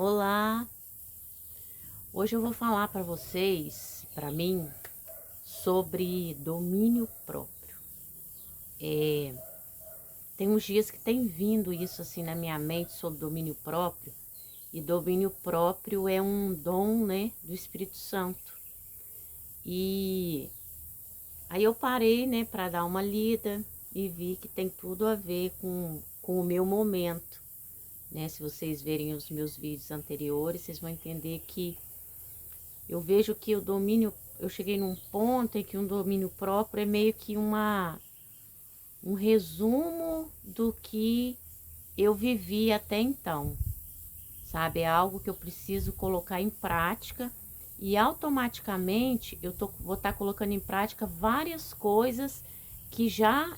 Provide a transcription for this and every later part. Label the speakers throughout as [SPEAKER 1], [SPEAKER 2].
[SPEAKER 1] Olá, hoje eu vou falar para vocês, para mim, sobre domínio próprio. Tem uns dias que tem vindo isso assim na minha mente sobre domínio próprio, e domínio próprio é um dom, né, do Espírito Santo. E aí eu parei, né, para dar uma lida e vi que tem tudo a ver com o meu momento, né? Se vocês verem os meus vídeos anteriores, vocês vão entender que eu vejo que o domínio, eu cheguei num ponto em que um domínio próprio é meio que um resumo do que eu vivi até então, sabe? É algo que eu preciso colocar em prática e automaticamente vou estar colocando em prática várias coisas que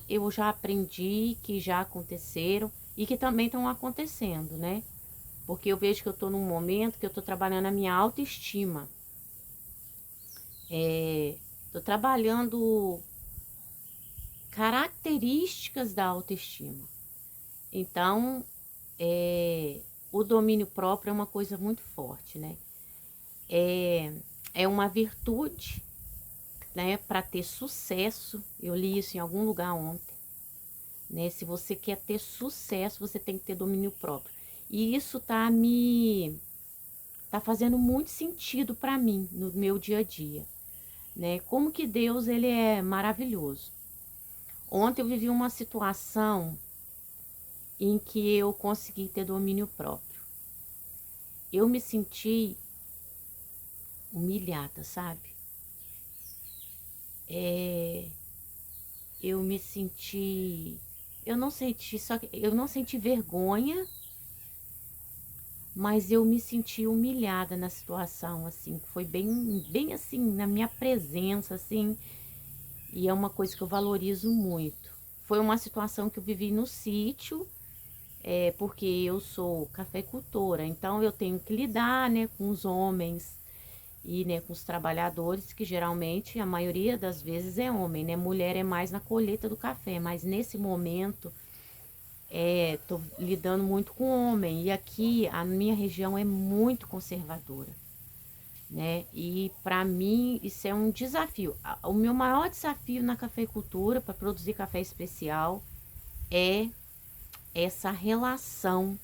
[SPEAKER 1] eu já aprendi, que já aconteceram e que também estão acontecendo, né? Porque eu vejo que eu estou num momento que eu estou trabalhando a minha autoestima. Tô trabalhando características da autoestima. Então, o domínio próprio é uma coisa muito forte, né? É uma virtude, né? Para ter sucesso. Eu li isso em algum lugar ontem, né? Se você quer ter sucesso, você tem que ter domínio próprio. E isso tá fazendo muito sentido para mim no meu dia a dia, né? Como que Deus, ele é maravilhoso. Ontem eu vivi uma situação em que eu consegui ter domínio próprio. Eu me senti humilhada, sabe? É, eu me senti, eu não senti vergonha, mas eu me senti humilhada na situação, assim, foi bem assim, na minha presença, assim, e é uma coisa que eu valorizo muito. Foi uma situação que eu vivi no sítio, porque eu sou cafeicultora, então eu tenho que lidar, né, com os homens e, né, com os trabalhadores, que geralmente a maioria das vezes é homem, né? Mulher é mais na colheita do café, mas nesse momento tô lidando muito com homem, e aqui a minha região é muito conservadora, né? E para mim isso é um desafio. O meu maior desafio na cafeicultura para produzir café especial é essa relação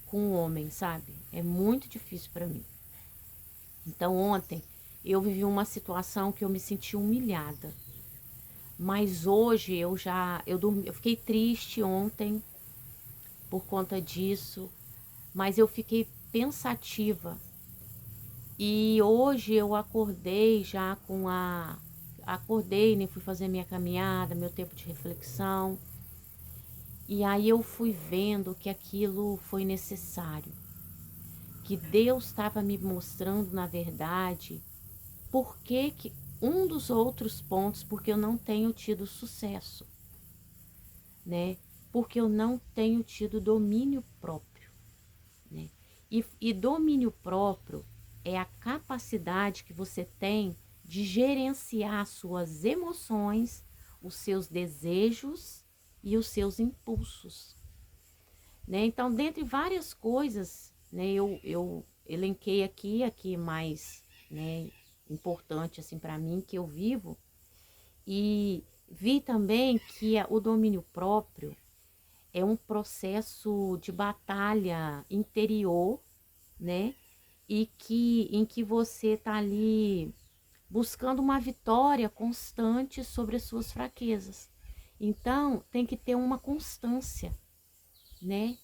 [SPEAKER 1] com o homem, sabe? É muito difícil para mim. Então ontem eu vivi uma situação que eu me senti humilhada. Mas hoje eu fiquei triste ontem por conta disso, mas eu fiquei pensativa. E hoje eu acordei já acordei, né, fui fazer minha caminhada, meu tempo de reflexão. E aí eu fui vendo que aquilo foi necessário, que Deus estava me mostrando, na verdade, por que um dos outros pontos, porque eu não tenho tido sucesso, né? Porque eu não tenho tido domínio próprio, né? E domínio próprio é a capacidade que você tem de gerenciar suas emoções, os seus desejos e os seus impulsos, né? Então, dentre várias coisas, né, eu elenquei aqui mais, né, importante assim para mim que eu vivo, e vi também que o domínio próprio é um processo de batalha interior, né? E em que você tá ali buscando uma vitória constante sobre as suas fraquezas. Então, tem que ter uma constância, né?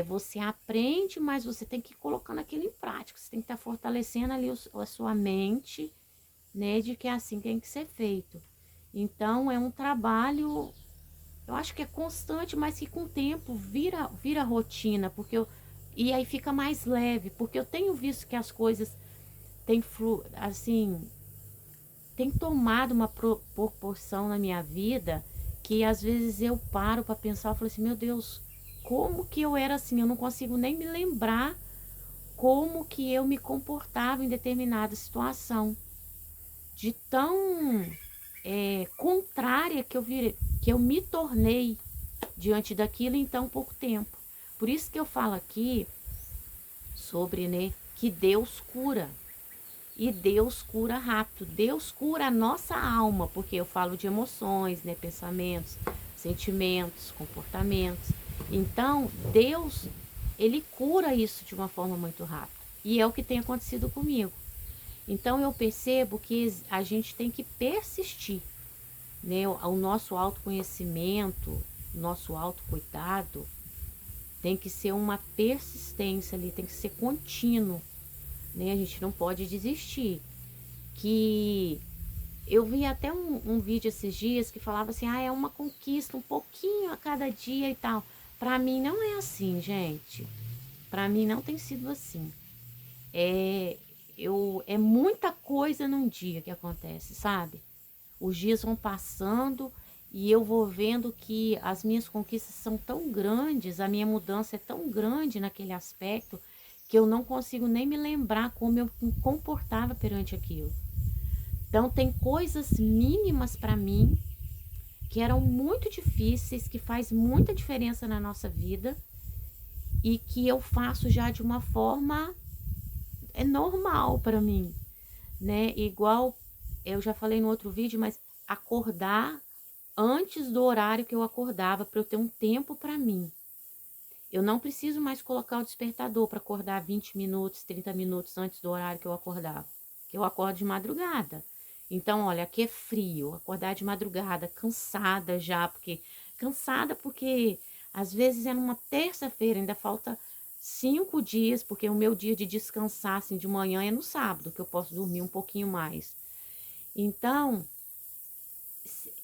[SPEAKER 1] Você aprende, mas você tem que ir colocando aquilo em prática. Você tem que estar fortalecendo ali a sua mente, né? De que é assim que tem que ser feito. Então, é um trabalho, eu acho que é constante, mas que com o tempo vira rotina, e aí fica mais leve, porque eu tenho visto que as coisas assim, tem tomado uma proporção na minha vida que às vezes eu paro para pensar, eu falo assim, meu Deus, como que eu era assim? Eu não consigo nem me lembrar como que eu me comportava em determinada situação, de tão contrária que eu me tornei diante daquilo em tão pouco tempo. Por isso que eu falo aqui sobre, né, que Deus cura. E Deus cura rápido. Deus cura a nossa alma, porque eu falo de emoções, né, pensamentos, sentimentos, comportamentos. Então, Deus, ele cura isso de uma forma muito rápida. E é o que tem acontecido comigo. Então, eu percebo que a gente tem que persistir, né? O nosso autoconhecimento, o nosso autocuidado tem que ser uma persistência ali, tem que ser contínuo, né? A gente não pode desistir. Que eu vi até um vídeo esses dias que falava assim, é uma conquista, um pouquinho a cada dia e tal. Para mim não é assim, gente. Para mim não tem sido assim. É muita coisa num dia que acontece, sabe? Os dias vão passando e eu vou vendo que as minhas conquistas são tão grandes, a minha mudança é tão grande naquele aspecto que eu não consigo nem me lembrar como eu me comportava perante aquilo. Então tem coisas mínimas para mim que eram muito difíceis, que faz muita diferença na nossa vida e que eu faço já de uma forma normal para mim, né? Igual eu já falei no outro vídeo, mas acordar antes do horário que eu acordava para eu ter um tempo para mim. Eu não preciso mais colocar o despertador para acordar 20 minutos, 30 minutos antes do horário que eu acordava, que eu acordo de madrugada. Então, olha, aqui é frio, acordar de madrugada, cansada já, porque às vezes é numa terça-feira, ainda falta 5 dias, porque o meu dia de descansar assim, de manhã é no sábado, que eu posso dormir um pouquinho mais. Então,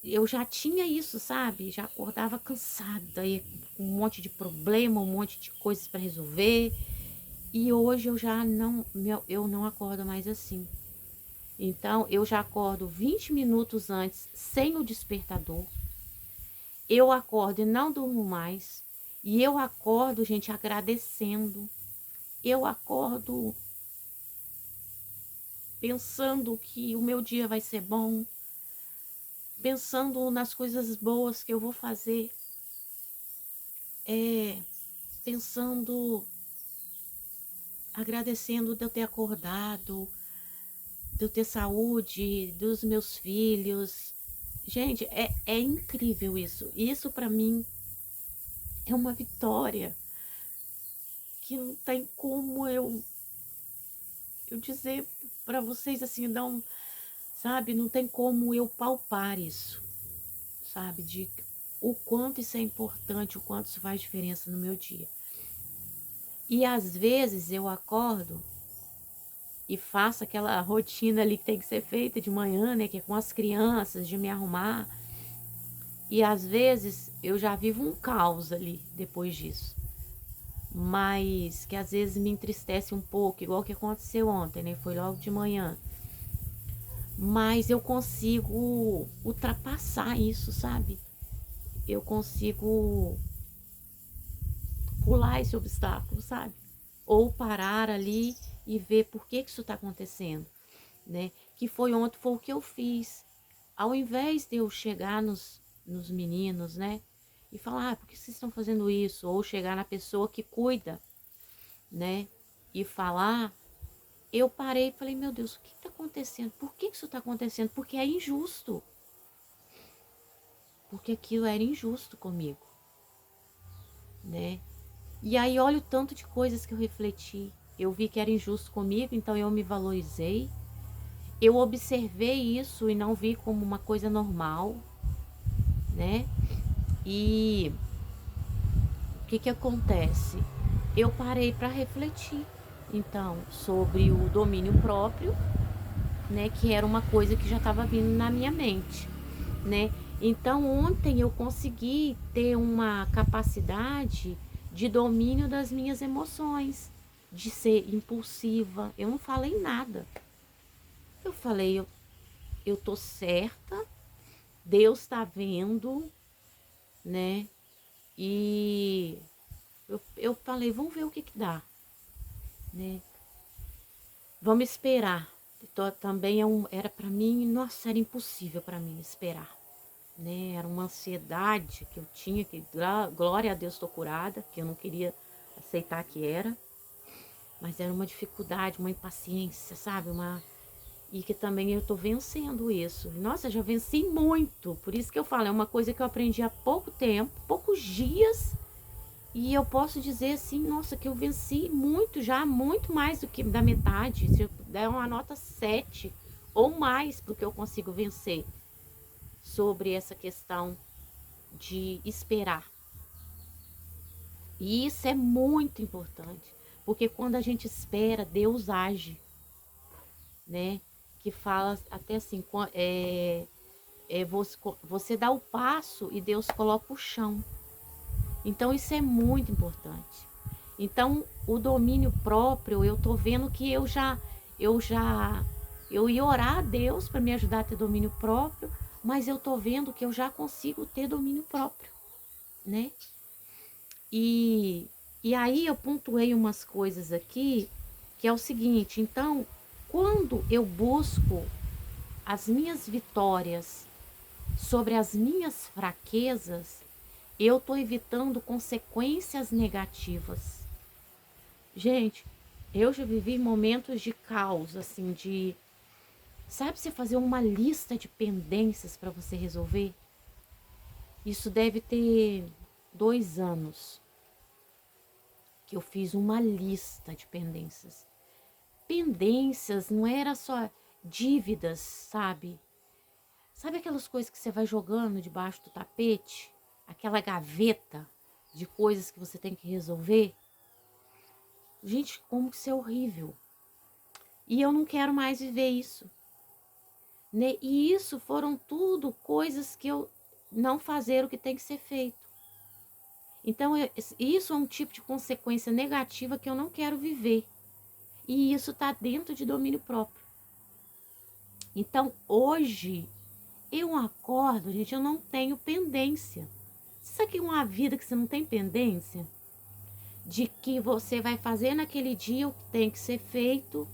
[SPEAKER 1] eu já tinha isso, sabe? Já acordava cansada, e com um monte de problema, um monte de coisas para resolver. E hoje eu já não, eu não acordo mais assim. Então, eu já acordo 20 minutos antes, sem o despertador. Eu acordo e não durmo mais. E eu acordo, gente, agradecendo. Eu acordo pensando que o meu dia vai ser bom, pensando nas coisas boas que eu vou fazer, pensando, agradecendo de eu ter acordado, de eu ter saúde, dos meus filhos. Gente, é incrível isso. Isso para mim é uma vitória que não tem como eu dizer para vocês assim, não, sabe? Não tem como eu palpar isso, sabe? De o quanto isso é importante, o quanto isso faz diferença no meu dia. E às vezes eu acordo e faço aquela rotina ali que tem que ser feita de manhã, né? Que é com as crianças, de me arrumar. E às vezes eu já vivo um caos ali depois disso. Mas que às vezes me entristece um pouco, igual que aconteceu ontem, né? Foi logo de manhã. Mas eu consigo ultrapassar isso, sabe? Eu consigo pular esse obstáculo, sabe? Ou parar ali e ver por que isso está acontecendo, né? Que foi ontem, foi o que eu fiz. Ao invés de eu chegar nos meninos, né? E falar, por que vocês estão fazendo isso? Ou chegar na pessoa que cuida, né? E falar, eu parei e falei, meu Deus, o que está acontecendo? Por que isso está acontecendo? Porque é injusto. Porque aquilo era injusto comigo, né? E aí olha o tanto de coisas que eu refleti. Eu vi que era injusto comigo, então eu me valorizei. Eu observei isso e não vi como uma coisa normal, né? E o que que acontece? Eu parei para refletir, então, sobre o domínio próprio, né? Que era uma coisa que já estava vindo na minha mente, né? Então, ontem eu consegui ter uma capacidade de domínio das minhas emoções, de ser impulsiva. Eu não falei nada. Eu falei, eu tô certa, Deus tá vendo, né? E eu falei, vamos ver o que que dá, né? Vamos esperar. Então, também era para mim, nossa, era impossível para mim esperar, né? Era uma ansiedade que eu tinha, que glória a Deus estou curada, que eu não queria aceitar que era. Mas era uma dificuldade, uma impaciência, sabe? E que também eu tô vencendo isso. Nossa, eu já venci muito. Por isso que eu falo, é uma coisa que eu aprendi há pouco tempo, poucos dias. E eu posso dizer assim, nossa, que eu venci muito já, muito mais do que da metade. Se eu der uma nota 7 ou mais, porque eu consigo vencer sobre essa questão de esperar. E isso é muito importante, porque quando a gente espera, Deus age, né? Que fala até assim, você dá o passo e Deus coloca o chão. Então isso é muito importante. Então o domínio próprio, eu tô vendo que eu ia orar a Deus para me ajudar a ter domínio próprio, mas eu tô vendo que eu já consigo ter domínio próprio, né? E, e aí eu pontuei umas coisas aqui, que é o seguinte, então, quando eu busco as minhas vitórias sobre as minhas fraquezas, eu estou evitando consequências negativas. Gente, eu já vivi momentos de caos, assim, sabe, você fazer uma lista de pendências para você resolver? Isso deve ter 2 anos que eu fiz uma lista de pendências. Pendências não era só dívidas, sabe? Sabe aquelas coisas que você vai jogando debaixo do tapete? Aquela gaveta de coisas que você tem que resolver? Gente, como que isso é horrível. E eu não quero mais viver isso. Né? E isso foram tudo coisas que eu não fazer o que tem que ser feito. Então, isso é um tipo de consequência negativa que eu não quero viver. E isso está dentro de domínio próprio. Então, hoje, eu acordo, gente, eu não tenho pendência. Isso aqui é uma vida que você não tem pendência? De que você vai fazer naquele dia o que tem que ser feito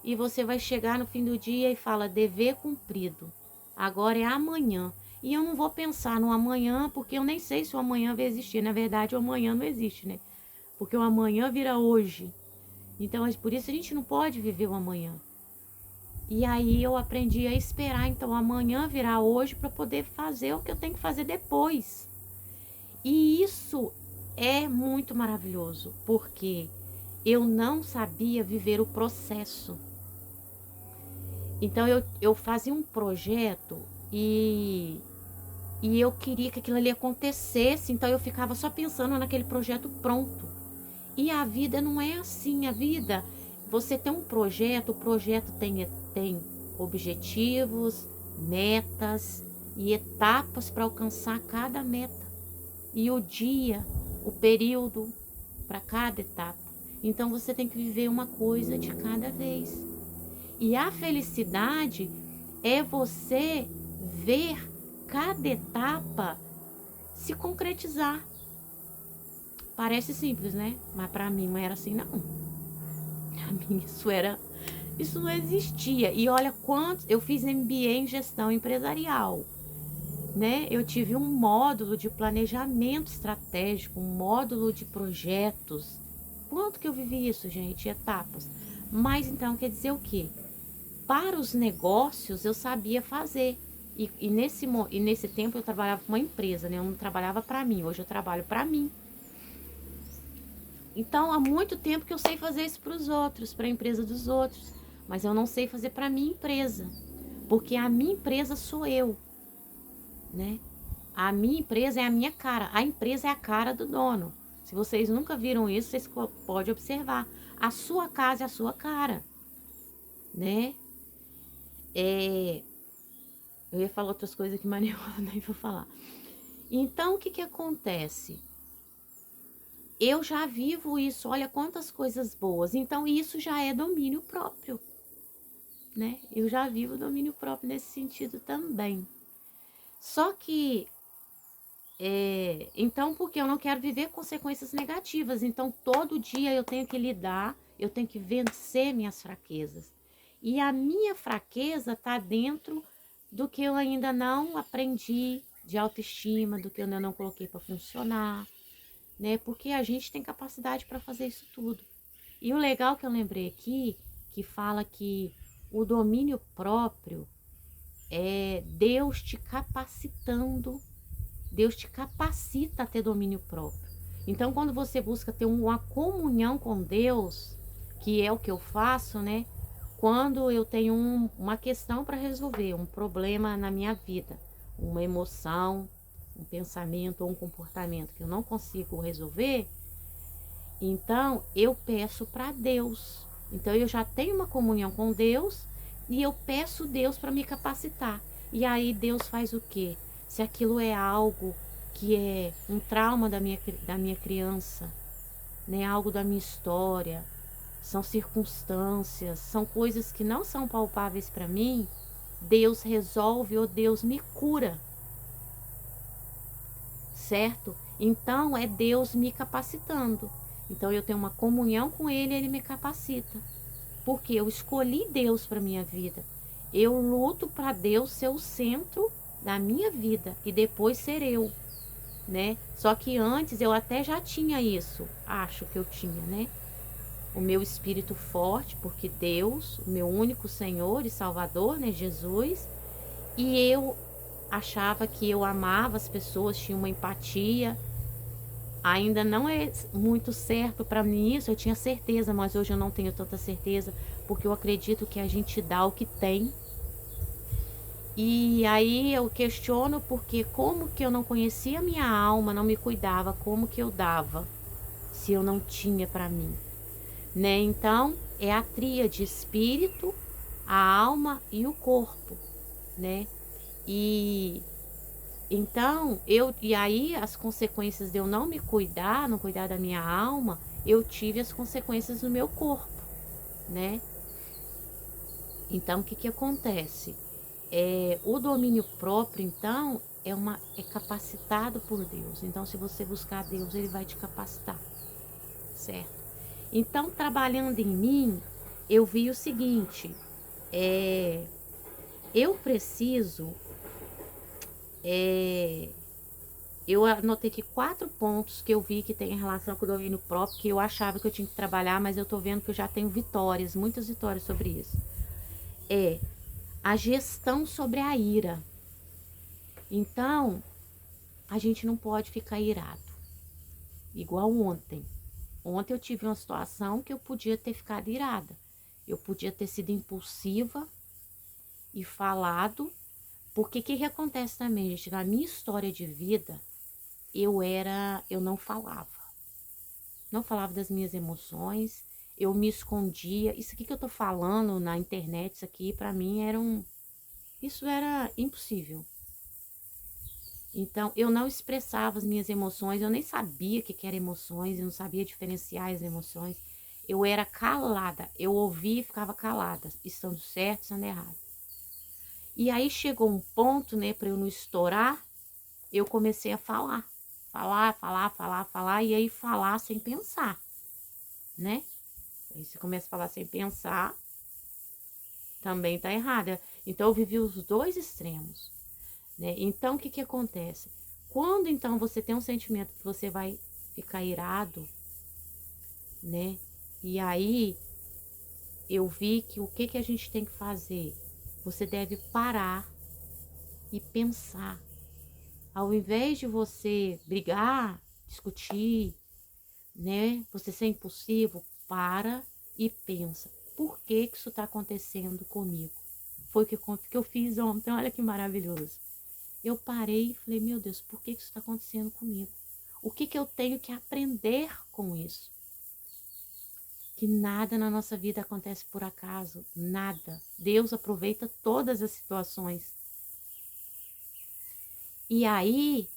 [SPEAKER 1] e você vai chegar no fim do dia e fala, dever cumprido. Agora é amanhã. E eu não vou pensar no amanhã, porque eu nem sei se o amanhã vai existir. Na verdade, o amanhã não existe, né? Porque o amanhã vira hoje. Então, por isso a gente não pode viver o amanhã. E aí eu aprendi a esperar, então, amanhã virar hoje para poder fazer o que eu tenho que fazer depois. E isso é muito maravilhoso, porque eu não sabia viver o processo. Então eu fazia um projeto e eu queria que aquilo ali acontecesse, então eu ficava só pensando naquele projeto pronto. E a vida não é assim, a vida, você tem um projeto, o projeto tem objetivos, metas e etapas para alcançar cada meta. E o dia, o período para cada etapa. Então você tem que viver uma coisa de cada vez. E a felicidade é você ver cada etapa se concretizar. Parece simples, né? Mas para mim não era assim, não. Para mim isso não existia. E olha quantos, eu fiz MBA em gestão empresarial, né? Eu tive um módulo de planejamento estratégico, um módulo de projetos. Quanto que eu vivi isso, gente? Etapas. Mas então quer dizer o quê? Para os negócios eu sabia fazer. E nesse tempo eu trabalhava com uma empresa, né? Eu não trabalhava para mim, hoje eu trabalho para mim. Então há muito tempo que eu sei fazer isso para os outros, para a empresa dos outros. Mas eu não sei fazer para a minha empresa. Porque a minha empresa sou eu, né? A minha empresa é a minha cara. A empresa é a cara do dono. Se vocês nunca viram isso, vocês podem observar. A sua casa é a sua cara, né? Eu ia falar outras coisas aqui, mas nem vou falar. Então, o que que acontece? Eu já vivo isso, olha quantas coisas boas. Então, isso já é domínio próprio, né? Eu já vivo domínio próprio nesse sentido também. Só que, então, porque eu não quero viver consequências negativas. Então, todo dia eu tenho que lidar, eu tenho que vencer minhas fraquezas. E a minha fraqueza está dentro do que eu ainda não aprendi de autoestima, do que eu ainda não coloquei para funcionar, né? Porque a gente tem capacidade para fazer isso tudo. E o legal que eu lembrei aqui, que fala que o domínio próprio é Deus te capacitando, Deus te capacita a ter domínio próprio. Então, quando você busca ter uma comunhão com Deus, que é o que eu faço, né? Quando eu tenho uma questão para resolver, um problema na minha vida, uma emoção, um pensamento ou um comportamento que eu não consigo resolver, então eu peço para Deus. Então eu já tenho uma comunhão com Deus e eu peço Deus para me capacitar. E aí Deus faz o quê? Se aquilo é algo que é um trauma da minha criança, né? Algo da minha história, são circunstâncias, são coisas que não são palpáveis para mim, Deus resolve ou Deus me cura, certo? Então é Deus me capacitando. Então eu tenho uma comunhão com Ele, Ele me capacita. Porque eu escolhi Deus para minha vida. Eu luto para Deus ser o centro da minha vida e depois ser eu, né? Só que antes eu até já tinha isso, acho que eu tinha, né? O meu espírito forte, porque Deus, o meu único Senhor e Salvador, né, Jesus, e eu achava que eu amava as pessoas, tinha uma empatia. Ainda não é muito certo para mim isso, eu tinha certeza, mas hoje eu não tenho tanta certeza, porque eu acredito que a gente dá o que tem. E aí eu questiono porque como que eu não conhecia a minha alma, não me cuidava, como que eu dava, se eu não tinha para mim, né? Então, é a tríade espírito, a alma e o corpo, né? E então, e aí as consequências de eu não me cuidar, não cuidar da minha alma, eu tive as consequências no meu corpo, né? Então, o que que acontece? O domínio próprio, então, é capacitado por Deus. Então, se você buscar Deus, Ele vai te capacitar, certo? Então, trabalhando em mim, eu vi o seguinte, eu preciso, é, eu anotei aqui 4 pontos que eu vi que tem relação com o domínio próprio, que eu achava que eu tinha que trabalhar, mas eu tô vendo que eu já tenho vitórias, muitas vitórias sobre isso. É a gestão sobre a ira. Então, a gente não pode ficar irado, igual ontem. Ontem eu tive uma situação que eu podia ter ficado irada. Eu podia ter sido impulsiva e falado, porque o que acontece também, gente? Na minha história de vida, eu não falava. Não falava das minhas emoções, eu me escondia. Isso aqui que eu tô falando na internet, isso aqui pra mim isso era impossível. Então, eu não expressava as minhas emoções, eu nem sabia o que eram emoções, eu não sabia diferenciar as emoções. Eu era calada, eu ouvia e ficava calada, estando certo, estando errado. E aí chegou um ponto, né, para eu não estourar, eu comecei a falar. Falar, e aí falar sem pensar, né? Aí você começa a falar sem pensar, também tá errado. Então eu vivi os dois extremos, né? Então o que que acontece? Quando então você tem um sentimento que você vai ficar irado, né? E aí eu vi que o que que a gente tem que fazer? Você deve parar e pensar. Ao invés de você brigar, discutir, né? Você ser impulsivo, para e pensa. Por que que isso está acontecendo comigo? Foi o que eu fiz ontem, olha que maravilhoso. Eu parei e falei, meu Deus, por que que isso está acontecendo comigo? O que que eu tenho que aprender com isso? Que nada na nossa vida acontece por acaso, nada. Deus aproveita todas as situações. E aí,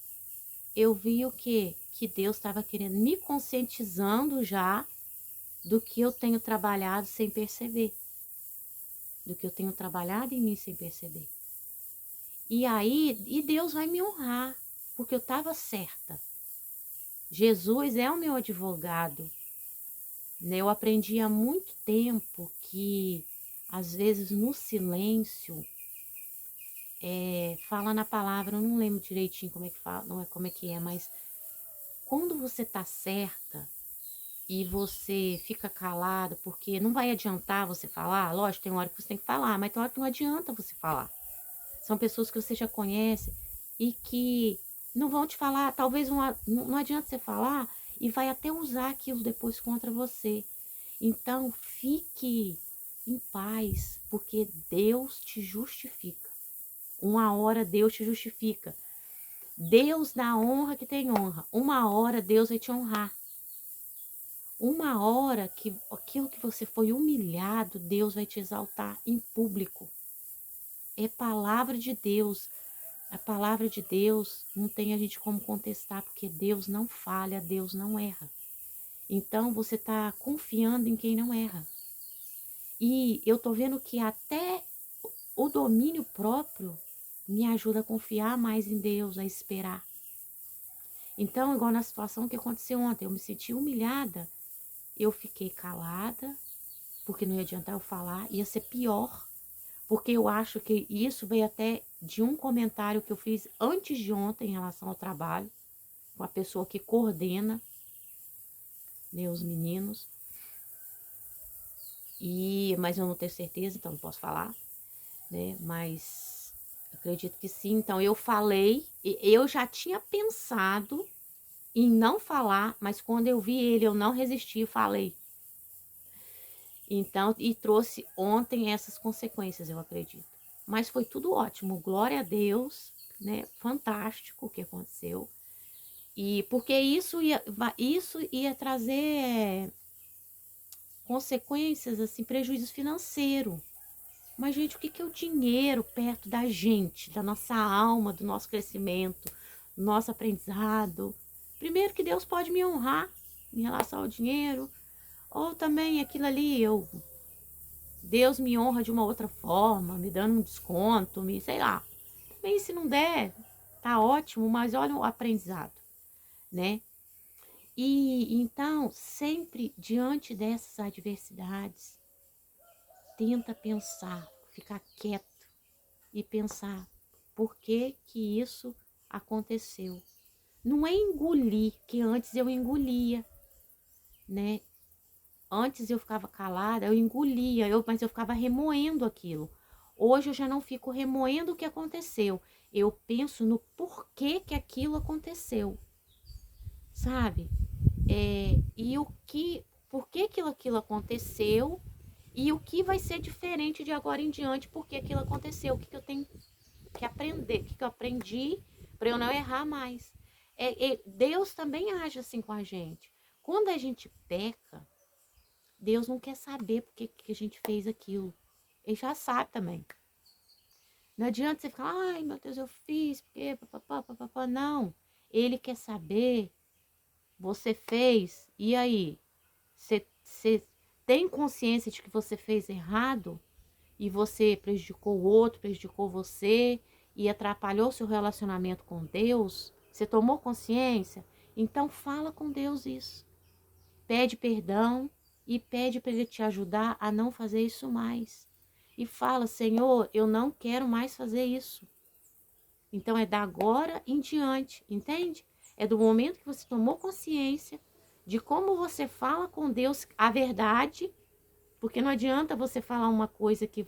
[SPEAKER 1] eu vi o quê? Que Deus estava querendo me conscientizando já do que eu tenho trabalhado sem perceber. Do que eu tenho trabalhado em mim sem perceber. E aí, Deus vai me honrar, porque eu estava certa. Jesus é o meu advogado, né? Eu aprendi há muito tempo que, às vezes, no silêncio, fala na palavra, eu não lembro direitinho como é que fala, não é como é que é, mas quando você tá certa e você fica calado, porque não vai adiantar você falar, lógico, tem uma hora que você tem que falar, mas tem hora que não adianta você falar. São pessoas que você já conhece e que não vão te falar, talvez não adianta você falar e vai até usar aquilo depois contra você. Então, fique em paz, porque Deus te justifica. Uma hora Deus te justifica. Deus dá honra que tem honra. Uma hora Deus vai te honrar. Uma hora que aquilo que você foi humilhado, Deus vai te exaltar em público. É palavra de Deus. A palavra de Deus não tem a gente como contestar, porque Deus não falha, Deus não erra. Então você está confiando em quem não erra. E eu tô vendo que até o domínio próprio me ajuda a confiar mais em Deus, a esperar. Então, igual na situação que aconteceu ontem, eu me senti humilhada, eu fiquei calada, porque não ia adiantar eu falar, ia ser pior, porque eu acho que isso veio até de um comentário que eu fiz antes de ontem em relação ao trabalho, com a pessoa que coordena, né, os meninos, mas eu não tenho certeza, então não posso falar, né, mas acredito que sim. Então eu falei, eu já tinha pensado em não falar, mas quando eu vi ele, eu não resisti e falei. Então, e trouxe ontem essas consequências, eu acredito. Mas foi tudo ótimo, glória a Deus, né? Fantástico o que aconteceu. E porque isso ia trazer consequências, assim, prejuízo financeiro. Mas, gente, o que é o dinheiro perto da gente, da nossa alma, do nosso crescimento, do nosso aprendizado? Primeiro que Deus pode me honrar em relação ao dinheiro, ou também aquilo ali, Deus me honra de uma outra forma, me dando um desconto, sei lá. Também se não der, tá ótimo, mas olha o aprendizado, né? E então, sempre diante dessas adversidades, tenta pensar, ficar quieto e pensar por que que isso aconteceu. Não é engolir, que antes eu engolia, né? Antes eu ficava calada, eu engolia, mas eu ficava remoendo aquilo. Hoje eu já não fico remoendo o que aconteceu. Eu penso no porquê que aquilo aconteceu, sabe? E por que aquilo aconteceu e o que vai ser diferente de agora em diante, porque aquilo aconteceu, o que eu tenho que aprender, o que eu aprendi para eu não errar mais. Deus também age assim com a gente. Quando a gente peca, Deus não quer saber por que a gente fez aquilo. Ele já sabe também. Não adianta você ficar, ai meu Deus, eu fiz, porque papapá, papapá. Não. Ele quer saber, você fez, e aí? Você tem consciência de que você fez errado? E você prejudicou o outro, prejudicou você, e atrapalhou seu relacionamento com Deus? Você tomou consciência? Então fala com Deus isso. Pede perdão e pede para ele te ajudar a não fazer isso mais. E fala, Senhor, eu não quero mais fazer isso. Então é da agora em diante, entende? É do momento que você tomou consciência de como você fala com Deus a verdade, porque não adianta você falar uma coisa que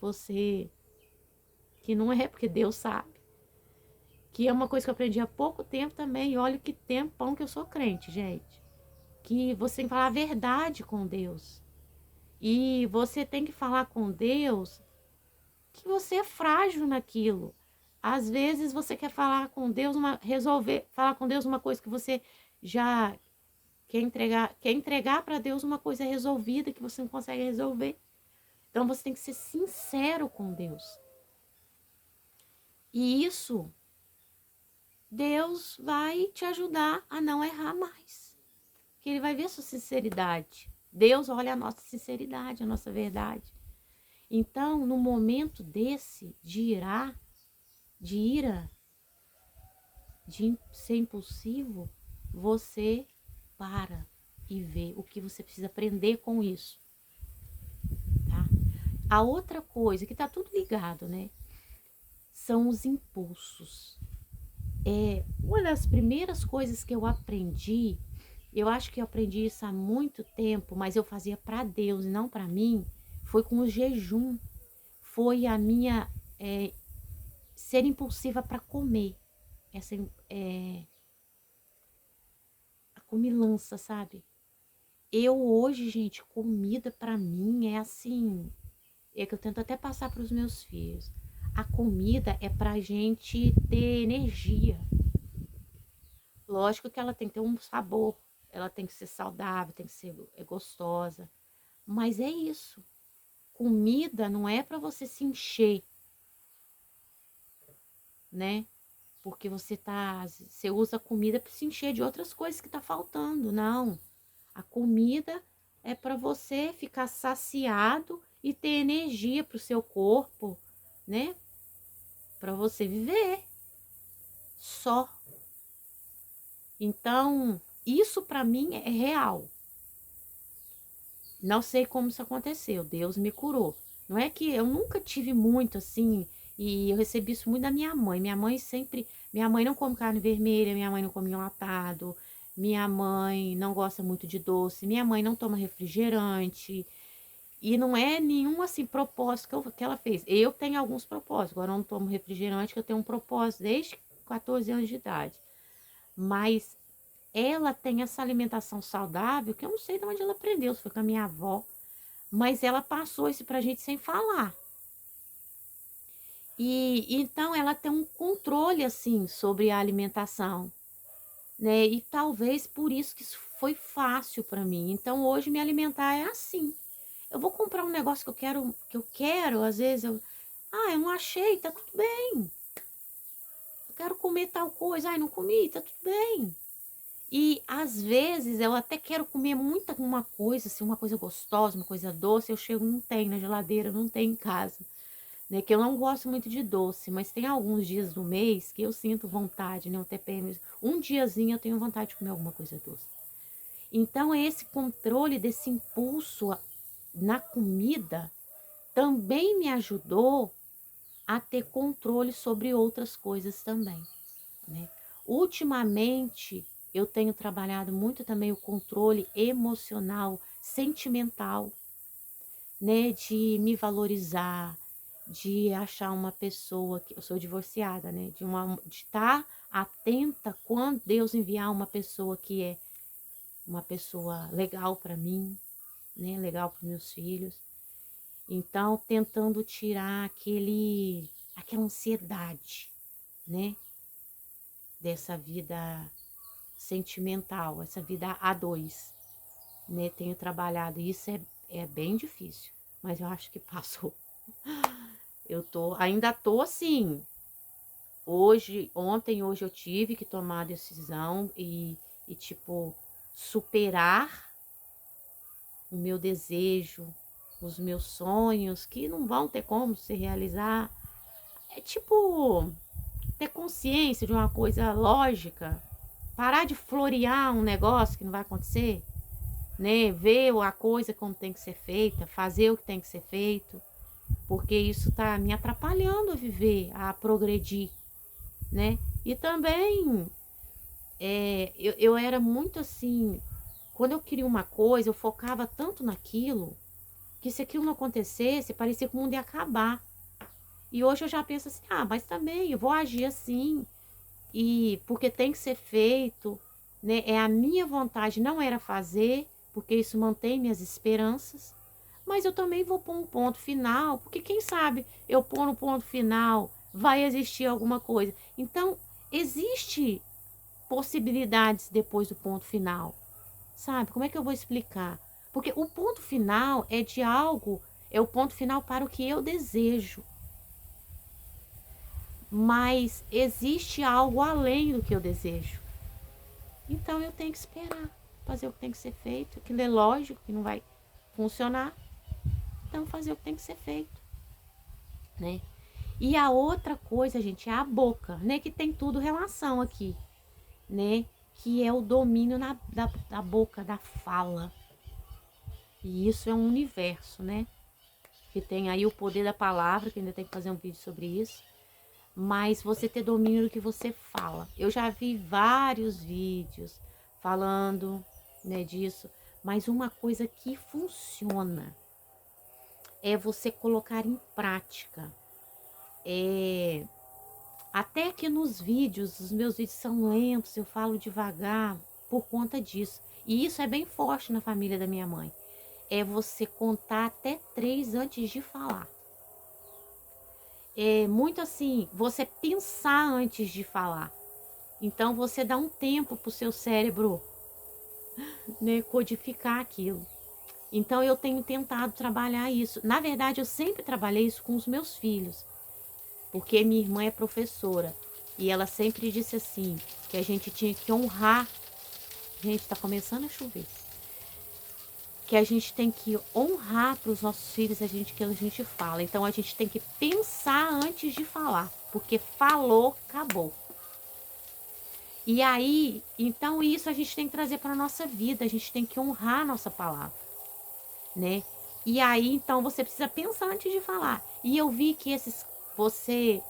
[SPEAKER 1] não é, porque Deus sabe. Que é uma coisa que eu aprendi há pouco tempo também, e olha que tempão que eu sou crente, gente. Que você tem que falar a verdade com Deus. E você tem que falar com Deus que você é frágil naquilo. Às vezes você quer falar com Deus, falar com Deus uma coisa que você já quer entregar para Deus uma coisa resolvida que você não consegue resolver. Então você tem que ser sincero com Deus. E isso, Deus vai te ajudar a não errar mais. Porque Ele vai ver a sua sinceridade. Deus olha a nossa sinceridade, a nossa verdade. Então, no momento desse de ira, de ser impulsivo, você para e vê o que você precisa aprender com isso, tá? A outra coisa, que tá tudo ligado, né? São os impulsos. Uma das primeiras coisas que eu aprendi Eu acho que eu aprendi isso há muito tempo, mas eu fazia para Deus e não para mim. Foi com o jejum, foi a minha ser impulsiva para comer, essa a comilança, sabe? Eu hoje, gente, comida para mim é assim, é que eu tento até passar para os meus filhos. A comida é pra gente ter energia. Lógico que ela tem que ter um sabor, ela tem que ser saudável, tem que ser gostosa, mas é isso. Comida não é para você se encher, né? Porque você usa a comida para se encher de outras coisas que tá faltando. Não. A comida é para você ficar saciado e ter energia para o seu corpo, né? Para você viver só. Então, isso para mim é real. Não sei como isso aconteceu, Deus me curou. Não é que eu nunca tive muito assim, e eu recebi isso muito da minha mãe. Minha mãe não come carne vermelha, minha mãe não come enlatado, minha mãe não gosta muito de doce, minha mãe não toma refrigerante. E não é nenhum assim propósito que ela fez. Eu tenho alguns propósitos, agora eu não tomo refrigerante, que eu tenho um propósito desde 14 anos de idade. Mas ela tem essa alimentação saudável, que eu não sei de onde ela aprendeu, se foi com a minha avó, mas ela passou isso pra gente sem falar. E então ela tem um controle assim sobre a alimentação, né? E talvez por isso que isso foi fácil para mim. Então hoje me alimentar é assim. Eu vou comprar um negócio que eu quero, às vezes eu não achei, tá tudo bem. Eu quero comer tal coisa, não comi, tá tudo bem. E às vezes eu até quero comer muita uma coisa, assim, uma coisa gostosa, uma coisa doce, eu chego, não tem na geladeira, não tem em casa, né? Que eu não gosto muito de doce, mas tem alguns dias do mês que eu sinto vontade, né? Um TPM, um diazinho eu tenho vontade de comer alguma coisa doce. Então esse controle desse impulso na comida também me ajudou a ter controle sobre outras coisas também, né? Ultimamente, eu tenho trabalhado muito também o controle emocional, sentimental, né? De me valorizar, de achar uma pessoa que eu sou divorciada, né? De estar atenta quando Deus enviar uma pessoa que é uma pessoa legal para mim, né? Legal para meus filhos. Então, tentando tirar aquela ansiedade, né? Dessa vida sentimental, essa vida a dois, né? Tenho trabalhado, isso é bem difícil, mas eu acho que passou. Ainda tô assim, hoje eu tive que tomar a decisão e tipo, superar o meu desejo, os meus sonhos, que não vão ter como se realizar. É tipo, ter consciência de uma coisa lógica, parar de florear um negócio que não vai acontecer, né? Ver a coisa como tem que ser feita, fazer o que tem que ser feito, porque isso tá me atrapalhando a viver, a progredir, né? E também eu era muito assim, quando eu queria uma coisa, eu focava tanto naquilo, que se aquilo não acontecesse, parecia que o mundo ia acabar. E hoje eu já penso assim, mas também eu vou agir assim, e porque tem que ser feito, né? É a minha vontade, não era fazer, porque isso mantém minhas esperanças, mas eu também vou pôr um ponto final, porque quem sabe eu pôr um ponto final, vai existir alguma coisa. Então, existe possibilidades depois do ponto final, sabe? Como é que eu vou explicar? Porque o ponto final é de algo, é o ponto final para o que eu desejo. Mas existe algo além do que eu desejo. Então eu tenho que esperar, fazer o que tem que ser feito. Aquilo é lógico que não vai funcionar. Então fazer o que tem que ser feito, né? E a outra coisa, gente, é a boca, né? Que tem tudo relação aqui, né? Que é o domínio da boca, da fala. E isso é um universo, né? Que tem aí o poder da palavra, que ainda tem que fazer um vídeo sobre isso. Mas você ter domínio do que você fala. Eu já vi vários vídeos falando né, disso, mas uma coisa que funciona é você colocar em prática. Até que nos vídeos, os meus vídeos são lentos, eu falo devagar por conta disso. E isso é bem forte na família da minha mãe. É você contar até 3 antes de falar. É muito assim, você pensar antes de falar. Então você dá um tempo para o seu cérebro, né, codificar aquilo. Então eu tenho tentado trabalhar isso. Na verdade, eu sempre trabalhei isso com os meus filhos, porque minha irmã é professora e ela sempre disse assim, que a gente tinha que honrar. Gente, tá começando a chover. Que a gente tem que honrar para os nossos filhos que a gente fala. Então a gente tem que pensar antes de falar, porque falou, acabou. E aí, então isso a gente tem que trazer para a nossa vida, a gente tem que honrar a nossa palavra, né? E aí, então, você precisa pensar antes de falar. E eu vi que você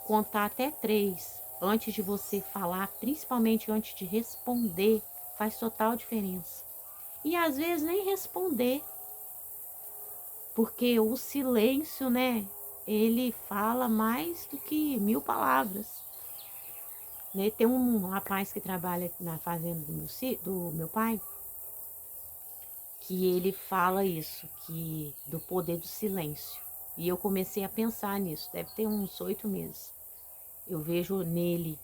[SPEAKER 1] contar até 3 antes de você falar, principalmente antes de responder, faz total diferença. E às vezes nem responder, porque o silêncio, né, ele fala mais do que 1000 palavras. Né? Tem um rapaz que trabalha na fazenda do meu pai, que ele fala isso, que do poder do silêncio. E eu comecei a pensar nisso, deve ter uns 8 meses. Eu vejo nele,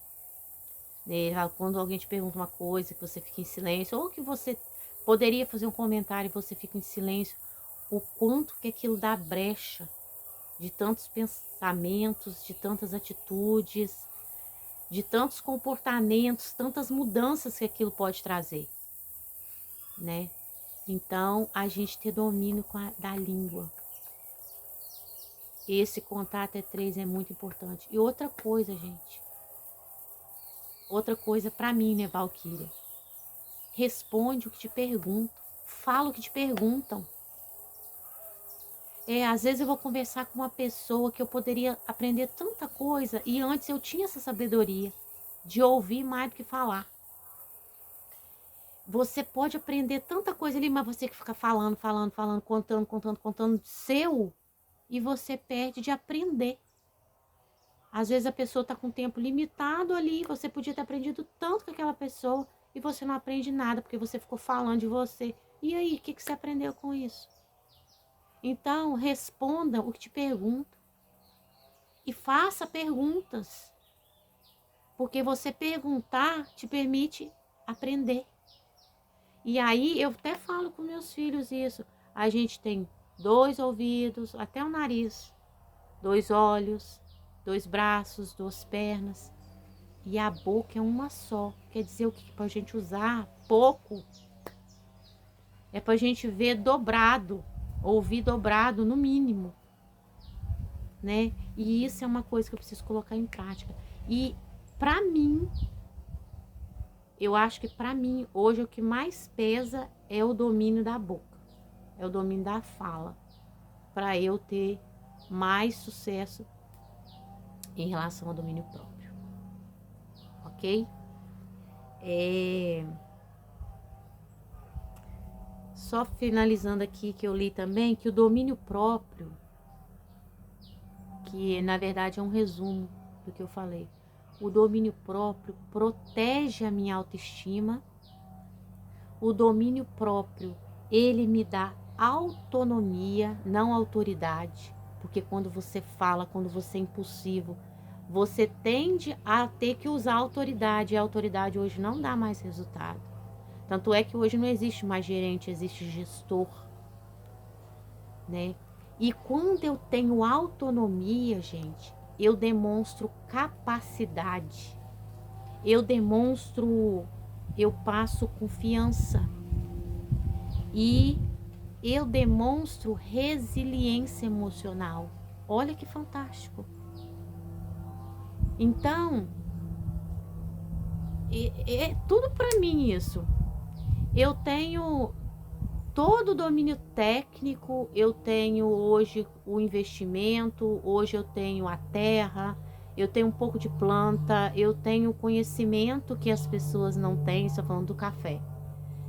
[SPEAKER 1] né, quando alguém te pergunta uma coisa, que você fica em silêncio, ou que você poderia fazer um comentário e você fica em silêncio, o quanto que aquilo dá brecha de tantos pensamentos, de tantas atitudes, de tantos comportamentos, tantas mudanças que aquilo pode trazer, né? Então, a gente ter domínio da língua. Esse contar até 3 é muito importante. E outra coisa, gente. Outra coisa pra mim, né, Valquíria? Responde o que te perguntam. Fala o que te perguntam. Às vezes eu vou conversar com uma pessoa que eu poderia aprender tanta coisa e antes eu tinha essa sabedoria de ouvir mais do que falar. Você pode aprender tanta coisa ali, mas você que fica falando, contando seu, e você perde de aprender. Às vezes a pessoa está com tempo limitado ali, você podia ter aprendido tanto com aquela pessoa e você não aprende nada porque você ficou falando de você. E aí, o que você aprendeu com isso? Então, responda o que te perguntam e faça perguntas, porque você perguntar te permite aprender. E aí eu até falo com meus filhos isso. A gente tem 2 ouvidos, até o nariz, 2 olhos, 2 braços, 2 pernas. E a boca é uma só. Quer dizer o que pra gente usar pouco? É pra gente ver dobrado, ouvir dobrado no mínimo, né? E isso é uma coisa que eu preciso colocar em prática. E pra mim, eu acho que para mim, hoje, o que mais pesa é o domínio da boca, é o domínio da fala, para eu ter mais sucesso em relação ao domínio próprio, ok? Só finalizando aqui que eu li também que o domínio próprio, que na verdade é um resumo do que eu falei, o domínio próprio protege a minha autoestima. O domínio próprio, ele me dá autonomia, não autoridade, porque quando você fala, quando você é impulsivo, você tende a ter que usar autoridade, e a autoridade hoje não dá mais resultado. Tanto é que hoje não existe mais gerente, existe gestor, né? E quando eu tenho autonomia, gente, eu demonstro capacidade, eu passo confiança e eu demonstro resiliência emocional. Olha que fantástico. Então, é tudo para mim isso. Eu tenho todo o domínio técnico, eu tenho hoje o investimento, hoje eu tenho a terra, eu tenho um pouco de planta, eu tenho conhecimento que as pessoas não têm, estou falando do café.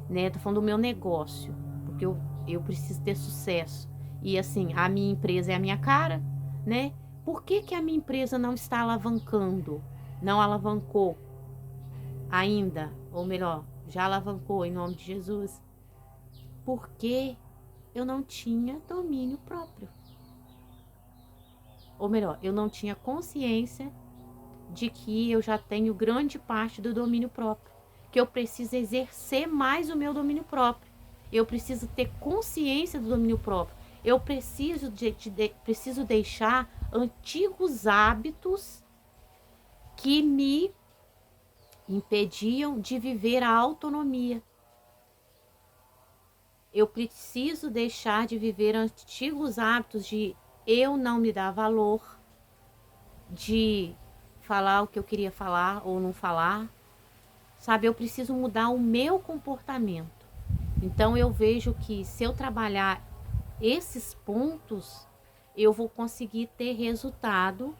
[SPEAKER 1] né? Tô falando do meu negócio, porque eu preciso ter sucesso. E assim, a minha empresa é a minha cara, né? Por que que a minha empresa não está alavancando? Não alavancou ainda, ou melhor, já alavancou em nome de Jesus? Porque eu não tinha domínio próprio. Ou melhor, eu não tinha consciência de que eu já tenho grande parte do domínio próprio, que eu preciso exercer mais o meu domínio próprio. Eu preciso ter consciência do domínio próprio. Eu preciso deixar antigos hábitos que me impediam de viver a autonomia. Eu preciso deixar de viver antigos hábitos de eu não me dar valor, de falar o que eu queria falar ou não falar, sabe? Eu preciso mudar o meu comportamento. Então eu vejo que se eu trabalhar esses pontos, eu vou conseguir ter resultado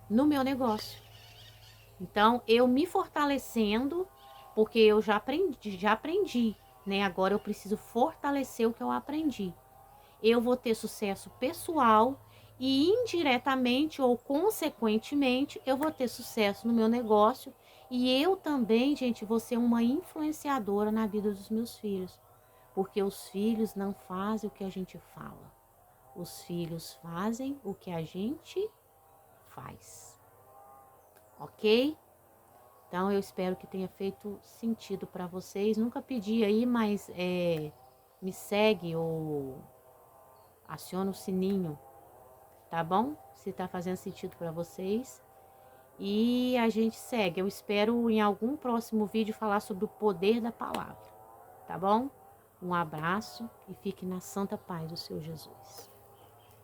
[SPEAKER 1] no meu negócio. Então eu me fortalecendo, porque eu já aprendi, né? Agora eu preciso fortalecer o que eu aprendi. Eu vou ter sucesso pessoal e indiretamente ou consequentemente eu vou ter sucesso no meu negócio e eu também, gente, vou ser uma influenciadora na vida dos meus filhos, porque os filhos não fazem o que a gente fala, os filhos fazem o que a gente faz, ok? Então eu espero que tenha feito sentido para vocês. Nunca pedi aí, mas me segue ou aciona o sininho, tá bom? Se tá fazendo sentido para vocês. E a gente segue. Eu espero em algum próximo vídeo falar sobre o poder da palavra, tá bom? Um abraço e fique na santa paz do Senhor Jesus.